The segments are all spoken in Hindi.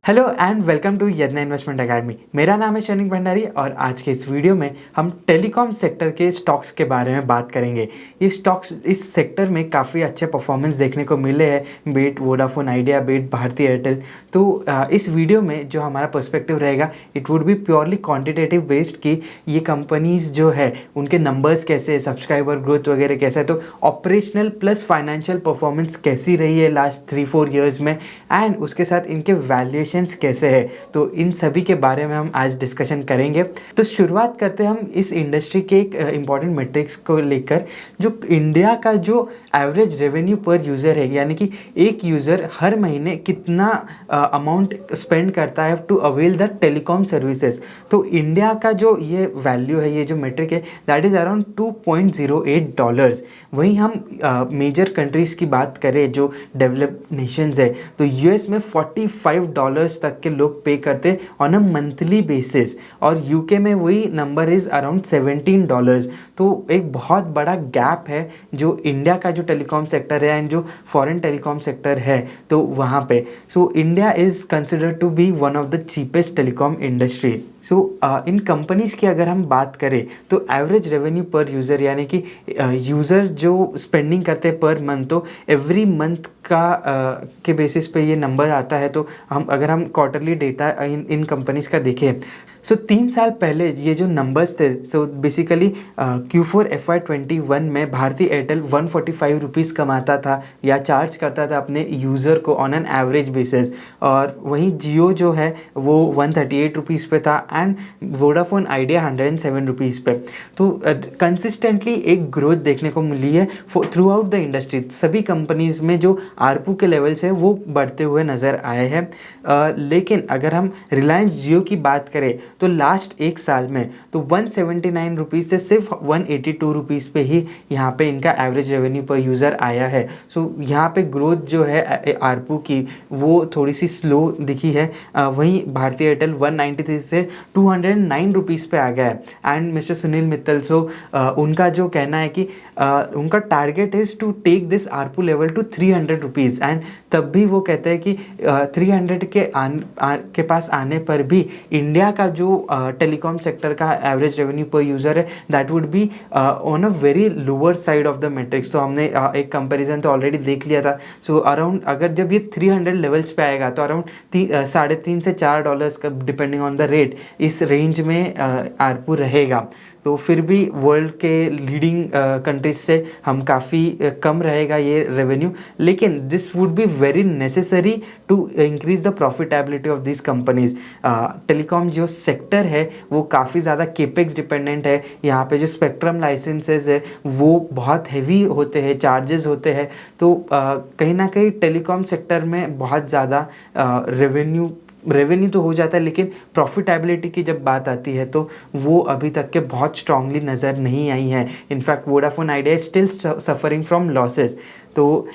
हेलो एंड वेलकम टू यज्ञ इन्वेस्टमेंट अकेडमी। मेरा नाम है शनिक भंडारी और आज के इस वीडियो में हम टेलीकॉम सेक्टर के स्टॉक्स के बारे में बात करेंगे। ये स्टॉक्स इस सेक्टर में काफ़ी अच्छे परफॉर्मेंस देखने को मिले हैं, be it Vodafone Idea, be it Bharti Airtel. तो इस वीडियो में जो हमारा पर्सपेक्टिव रहेगा it would be purely quantitative based कि ये कंपनीज जो है उनके नंबर्स कैसे है, सब्सक्राइबर ग्रोथ वगैरह कैसा है, तो ऑपरेशनल प्लस फाइनेंशियल परफॉर्मेंस कैसी रही है लास्ट 3-4 ईयर्स में, एंड उसके साथ इनके वैल्यूएशन कैसे है, तो इन सभी के बारे में हम आज डिस्कशन करेंगे। तो शुरुआत करते हैं हम इस इंडस्ट्री के एक इंपॉर्टेंट मैट्रिक्स को लेकर, जो इंडिया का जो एवरेज रेवेन्यू पर यूज़र है, यानी कि एक यूज़र हर महीने कितना अमाउंट स्पेंड करता है to avail the telecom services. तो इंडिया का जो ये वैल्यू है, ये जो मैट्रिक है, दैट इज़ अराउंड $2.08। वहीं हम मेजर कंट्रीज़ की बात करें जो डेवलप्ड नेशंस है, तो यूएस में $45 तक के लोग पे करते ऑन अ मंथली बेसिस, और यूके में वही नंबर इज़ अराउंड $17। तो एक बहुत बड़ा गैप है जो इंडिया का जो टेलीकॉम सेक्टर है एंड जो फॉरेन टेलीकॉम सेक्टर है, तो वहाँ पे so India is considered to be one of the cheapest telecom industry. So इन कंपनीज़ की अगर हम बात करें तो एवरेज रेवेन्यू पर यूज़र, यानी कि यूज़र जो स्पेंडिंग करते हैं पर मंथ, तो एवरी मंथ का के बेसिस पे ये नंबर आता है। तो हम क्वार्टरली डेटा इन कंपनीज़ का देखें, सो 3 साल पहले ये जो नंबर्स थे, सो बेसिकली Q4 FY21 में भारती एयरटेल 145 रुपीज़ कमाता था या चार्ज करता था अपने यूज़र को ऑन एन एवरेज बेसिस, और वहीं जियो जो है वो 138 रुपीज़ पे था एंड वोडाफोन आइडिया 107 रुपीज़ पे। तो कंसिस्टेंटली एक ग्रोथ देखने को मिली है थ्रू आउट द इंडस्ट्री। सभी कंपनीज़ में जो आरपू के लेवल्स है वो बढ़ते हुए नज़र आए हैं। लेकिन अगर हम रिलायंस जियो की बात करें तो लास्ट एक साल में तो 179 रुपीज़ से सिर्फ 182 रुपीज़ पे ही यहाँ पे इनका एवरेज रेवेन्यू पर यूज़र आया है। सो यहाँ पे ग्रोथ जो है आरपू की वो थोड़ी सी स्लो दिखी है। वहीं भारती एयरटेल 193 से 209 रुपीज़ पे आ गया है। एंड मिस्टर सुनील मित्तल, उनका जो कहना है कि उनका target is to take this ARPU level to 300 rupees, and तब भी वो कहते हैं कि 300 के पास आने पर भी इंडिया का जो टेलीकॉम सेक्टर का एवरेज रेवेन्यू पर यूज़र है that would be on a very lower side of the matrix. तो हमने एक कंपैरिजन तो ऑलरेडी देख लिया था। सो अराउंड अगर जब ये 300 लेवल्स पे आएगा तो अराउंड $3.5 से $4 का, डिपेंडिंग ऑन द रेट, इस रेंज में आरपू रहेगा। तो फिर भी वर्ल्ड के लीडिंग कंट्रीज से हम काफ़ी कम रहेगा ये रेवेन्यू, लेकिन this would be very necessary to increase the profitability of this companies. Telecom जो सेक्टर है वो काफ़ी ज़्यादा केपेक्स डिपेंडेंट है। यहाँ पे जो स्पेक्ट्रम लाइसेंसेज है वो बहुत हैवी होते हैं, चार्जेस होते हैं। तो कहीं ना कहीं टेलीकॉम सेक्टर में बहुत ज़्यादा रेवेन्यू तो हो जाता है, लेकिन प्रॉफिटेबिलिटी की जब बात आती है तो वो अभी तक के बहुत स्ट्रांगली नज़र नहीं आई है। In fact Vodafone idea still suffering from losses. तो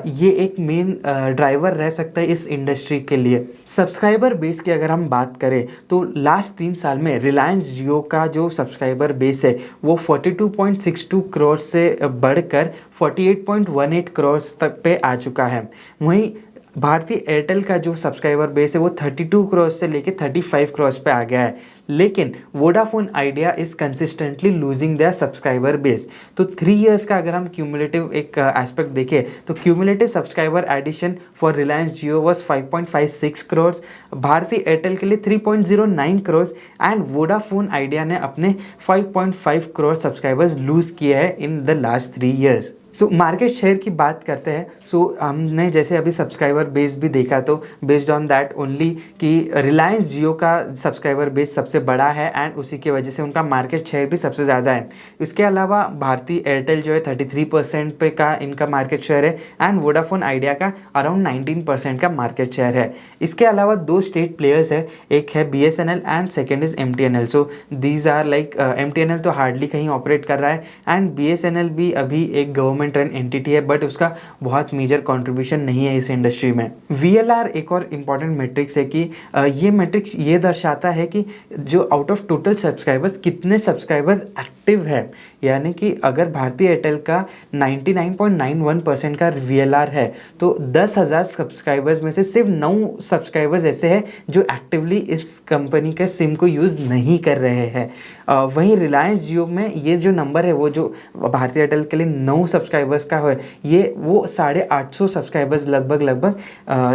ये एक मेन ड्राइवर रह सकता है इस इंडस्ट्री के लिए। सब्सक्राइबर बेस की अगर हम बात करें तो लास्ट 3 साल में रिलायंस जियो का जो सब्सक्राइबर बेस है वो 42.62 करोड़ से बढ़कर 48.18 करोड़ तक पे आ चुका है। वहीं भारती एयरटेल का जो सब्सक्राइबर बेस है वो 32 करोड़ से लेके 35 करोड़ पे आ गया है। लेकिन Vodafone idea is consistently losing their subscriber base. तो 3 इयर्स का अगर हम क्यूमुलेटिव एक एस्पेक्ट देखें तो cumulative subscriber addition for Reliance Jio was 5.56 crore, Bharti Airtel के लिए 3.09 करोड़, एंड वोडाफोन आइडिया ने अपने 5.5 करोड़ सब्सक्राइबर्स लूज किए हैं इन the last 3 years. So market share की बात करते हैं। सो हमने जैसे अभी सब्सक्राइबर बेस भी देखा, तो बेस्ड ऑन दैट ओनली कि रिलायंस जियो का सब्सक्राइबर बेस सबसे बड़ा है एंड उसी की वजह से उनका मार्केट शेयर भी सबसे ज़्यादा है। इसके अलावा भारती एयरटेल जो है 33% पे का इनका मार्केट शेयर है एंड वोडाफोन आइडिया का अराउंड 19% का मार्केट शेयर है। इसके अलावा 2 स्टेट प्लेयर्स है, एक है BSNL and second is MTNL। So these are like MTNL तो हार्डली कहीं ऑपरेट कर रहा है एंड BSNL भी अभी एक गवर्नमेंट रन एंटिटी है, बट उसका बहुत मेजर कंट्रीब्यूशन नहीं है इस इंडस्ट्री में। VLR एक और इम्पॉर्टेंट मैट्रिक्स है कि ये मैट्रिक्स ये दर्शाता है कि जो आउट ऑफ टोटल सब्सक्राइबर्स कितने सब्सक्राइबर्स एक्टिव है, यानी कि अगर भारतीय एयरटेल का 99.91% का VLR है तो 10,000 सब्सक्राइबर्स में से सिर्फ 9 सब्सक्राइबर्स ऐसे हैं जो एक्टिवली इस कंपनी के सिम को यूज़ नहीं कर रहे हैं। वहीं रिलायंस जियो में ये जो नंबर है वो जो भारतीय एयरटेल के लिए 9 सब्सक्राइबर्स का है, ये वो 850 सब्सक्राइबर्स लगभग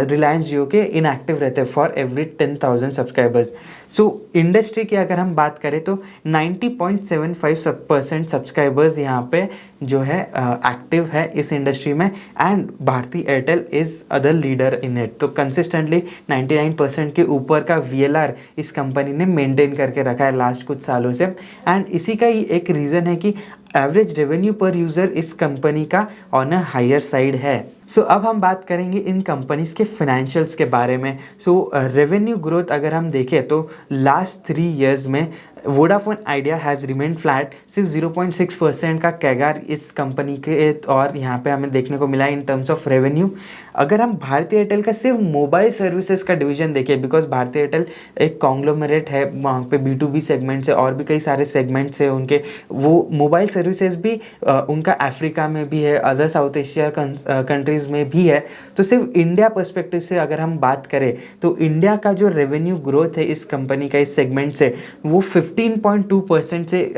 रिलायंस जियो के इनएक्टिव रहते हैं for every 10,000 subscribers. So industry की अगर हम बात करें तो 90.75% सब्सक्राइबर्स यहाँ पे जो है एक्टिव है इस इंडस्ट्री में, and Bharti Airtel is other leader in it. तो कंसिस्टेंटली 99% के ऊपर का VLR इस कंपनी ने मेंटेन करके रखा है लास्ट कुछ सालों से, एंड इसी का ही एक रीज़न है कि एवरेज रेवेन्यू पर यूज़र इस कंपनी का ऑन अ हायर साइड है। सो अब हम बात करेंगे इन कंपनीज़ के फाइनेंशियल्स के बारे में। सो रेवेन्यू ग्रोथ अगर हम देखें तो लास्ट 3 ईयर्स में Vodafone idea has remain flat, सिर्फ 0.6% का कैगार इस कंपनी के और यहाँ पे हमें देखने को मिला इन टर्म्स ऑफ रेवेन्यू। अगर हम भारतीय एयरटेल का सिर्फ मोबाइल सर्विसेज का डिवीजन देखें, बिकॉज भारतीय एयरटेल एक कॉन्ग्लोमरेट है, वहाँ पे B2B सेगमेंट्स है और भी कई सारे सेगमेंट्स है उनके, वो मोबाइल सर्विसेज भी उनका अफ्रीका में भी है, अदर साउथ एशिया कंट्रीज़ में भी है। तो सिर्फ इंडिया पर्सपेक्टिव से अगर हम बात करें तो इंडिया का जो रेवेन्यू ग्रोथ है इस कंपनी का इस सेगमेंट से वो 15.2% से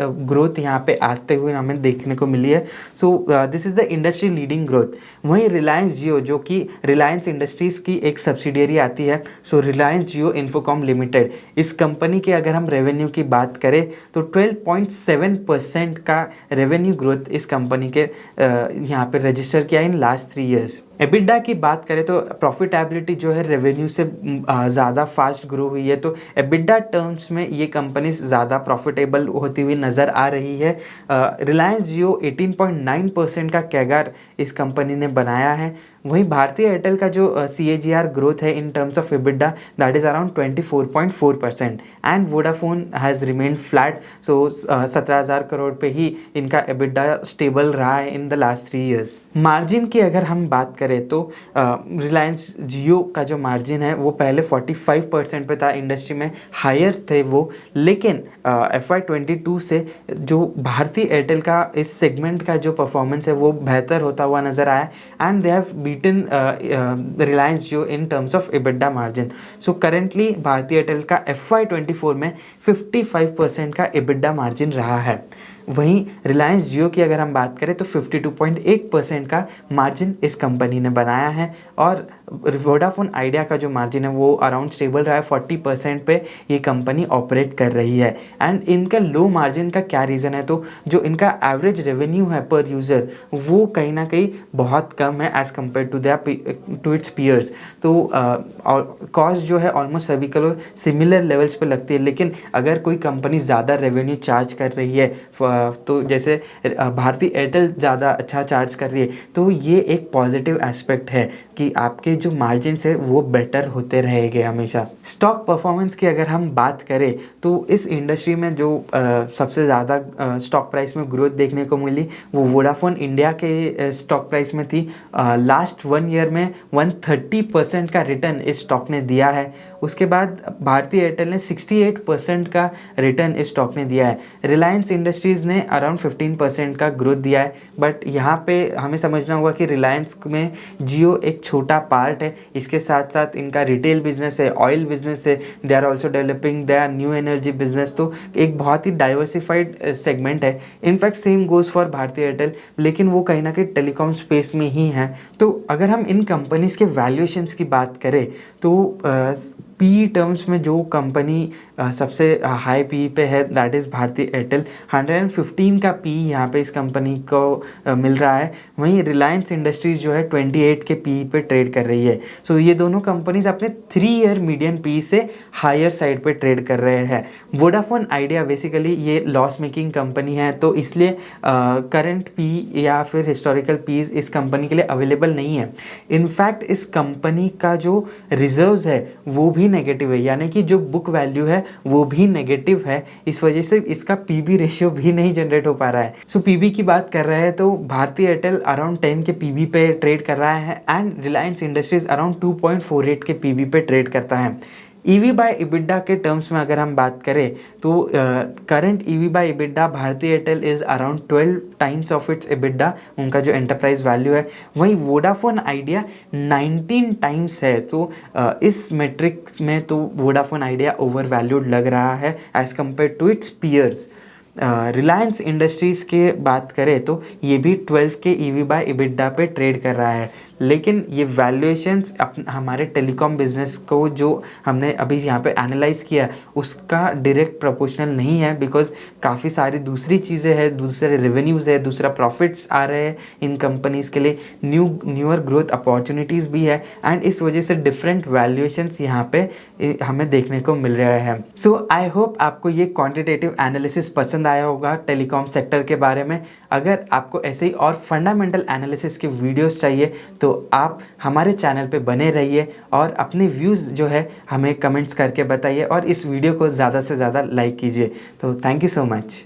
ग्रोथ यहाँ पे आते हुए हमें देखने को मिली है। So this is the industry leading growth. वहीं रिलायंस जियो जो कि रिलायंस इंडस्ट्रीज़ की एक सब्सिडियरी आती है, सो रिलायंस जियो इन्फोकॉम लिमिटेड, इस कंपनी के अगर हम रेवेन्यू की बात करें तो 12.7% का रेवेन्यू ग्रोथ इस कंपनी के यहाँ पे रजिस्टर किया इन लास्ट 3 ईयर्स। एबिडा की बात करें तो प्रॉफिटेबिलिटी जो है रेवेन्यू से ज़्यादा फास्ट ग्रो हुई है, तो एबिडा टर्म्स में ये कंपनी ज़्यादा प्रॉफिटेबल होती हुई नज़र आ रही है। रिलायंस जियो 18.9% का कैगार इस कंपनी ने बनाया है। वहीं भारतीय एयरटेल का जो CAGR ग्रोथ है in terms of EBITDA that is around 24.4%, and Vodafone has remain flat, so 17,000 crore पे ही इनका एबिडा स्टेबल रहा है in the last 3 years. Margin की अगर हम बात करें तो रिलायंस जियो का जो मार्जिन है वो पहले 45% पे था, इंडस्ट्री में हायर थे वो, लेकिन FY22 से जो भारतीय एयरटेल का इस सेगमेंट का जो परफॉर्मेंस है वो बेहतर होता हुआ नज़र आया, and they have beaten Reliance Jio in terms of EBITDA margin. So currently भारतीय एयरटेल का FY24 में 55% का एबिडा मार्जिन रहा है। वहीं रिलायंस जियो की अगर हम बात करें तो 52.8% का मार्जिन इस कंपनी ने बनाया है, और वोडाफोन आइडिया का जो मार्जिन है वो अराउंड स्टेबल रहा है, 40% पे ये कंपनी ऑपरेट कर रही है। एंड इनका लो मार्जिन का क्या रीज़न है, तो जो इनका एवरेज रेवेन्यू है पर यूज़र वो कहीं ना कहीं बहुत कम है as compare to its peers. तो कॉस्ट जो है ऑलमोस्ट सभी को सिमिलर लेवल्स पे लगती है, लेकिन अगर कोई कंपनी ज़्यादा रेवेन्यू चार्ज कर रही है तो जैसे भारतीय एयरटेल ज़्यादा अच्छा चार्ज कर रही है, तो ये एक पॉजिटिव एस्पेक्ट है कि आपके जो मार्जिन है वो बेटर होते रहेंगे हमेशा। स्टॉक परफॉर्मेंस की अगर हम बात करें तो इस इंडस्ट्री में जो सबसे ज़्यादा स्टॉक प्राइस में ग्रोथ देखने को मिली वो वोडाफोन इंडिया के स्टॉक प्राइस में थी। लास्ट 1 ईयर में 130% का रिटर्न इस स्टॉक ने दिया है। उसके बाद भारतीय एयरटेल ने 68% का रिटर्न इस स्टॉक ने दिया है। रिलायंस इंडस्ट्रीज़ ने अराउंड 15% का ग्रोथ दिया है, बट यहाँ पे हमें समझना होगा कि रिलायंस में जियो एक छोटा पार्ट है, इसके साथ साथ इनका रिटेल बिजनेस है, ऑयल बिजनेस है, they are also developing their new energy business, तो एक बहुत ही डाइवर्सिफाइड सेगमेंट है। In fact same goes for Bharatiya Airtel, लेकिन वो कहीं ना कहीं टेलीकॉम स्पेस में ही है। तो अगर हम इन कंपनीज़ के वैल्यूएशंस की बात करें तो PE टर्म्स में जो कंपनी सबसे हाई PE पे है दैट इज़ भारतीय एयरटेल, 115 का PE यहाँ पे इस कंपनी को मिल रहा है। वहीं रिलायंस इंडस्ट्रीज़ जो है 28 के PE पे ट्रेड कर रही है। सो ये दोनों कंपनीज अपने 3 ईयर मीडियन PE से हायर साइड पे ट्रेड कर रहे हैं। वोडाफोन आइडिया बेसिकली ये लॉस मेकिंग कंपनी है, तो इसलिए करंट PE या फिर हिस्टोरिकल PEs इस कंपनी के लिए अवेलेबल नहीं है। इनफैक्ट इस कंपनी का जो रिजर्व्स है वो भी नेगेटिव है, यानी कि जो बुक वैल्यू है वो भी नेगेटिव है। इस वजह से इसका PB रेशियो भी नहीं जनरेट हो पा रहा है। सो PB की बात कर रहे हैं तो भारतीय एयरटेल अराउंड 10 के PB पे ट्रेड कर रहा है, एंड रिलायंस इंडस्ट्रीज अराउंड 2.48 के PB पे ट्रेड करता है। ईवी बाय इबिडा के टर्म्स में अगर हम बात करें तो current EV by EBITDA Bharti Airtel is around 12 times of its EBITDA, उनका जो एंटरप्राइज वैल्यू है। वहीं वोडाफोन आइडिया 19 टाइम्स है। तो इस मेट्रिक में तो वोडाफोन आइडिया ओवर वैल्यूड लग रहा है as compare to its peers. Reliance Industries के बात करें तो ये भी 12 के ईवी बाय इबिडा पे ट्रेड कर रहा है, लेकिन ये वैल्यूएशंस हमारे टेलीकॉम बिजनेस को जो हमने अभी यहाँ पे एनालाइज किया उसका डायरेक्ट प्रोपोर्शनल नहीं है, बिकॉज काफ़ी सारी दूसरी चीज़ें हैं, दूसरे रेवेन्यूज़ है, दूसरा प्रॉफिट्स आ रहे हैं इन कंपनीज़ के लिए, न्यूअर ग्रोथ अपॉर्चुनिटीज़ भी है, एंड इस वजह से डिफरेंट वैल्यूएशंस यहाँ पे हमें देखने को मिल रहे हैं। सो आई होप आपको ये क्वान्टिटेटिव एनालिसिस पसंद आया होगा टेलीकॉम सेक्टर के बारे में। अगर आपको ऐसे ही और फंडामेंटल एनालिसिस के वीडियोस चाहिए तो आप हमारे चैनल पे बने रहिए और अपने व्यूज़ जो है हमें कमेंट्स करके बताइए और इस वीडियो को ज़्यादा से ज़्यादा लाइक कीजिए। तो थैंक यू सो मच।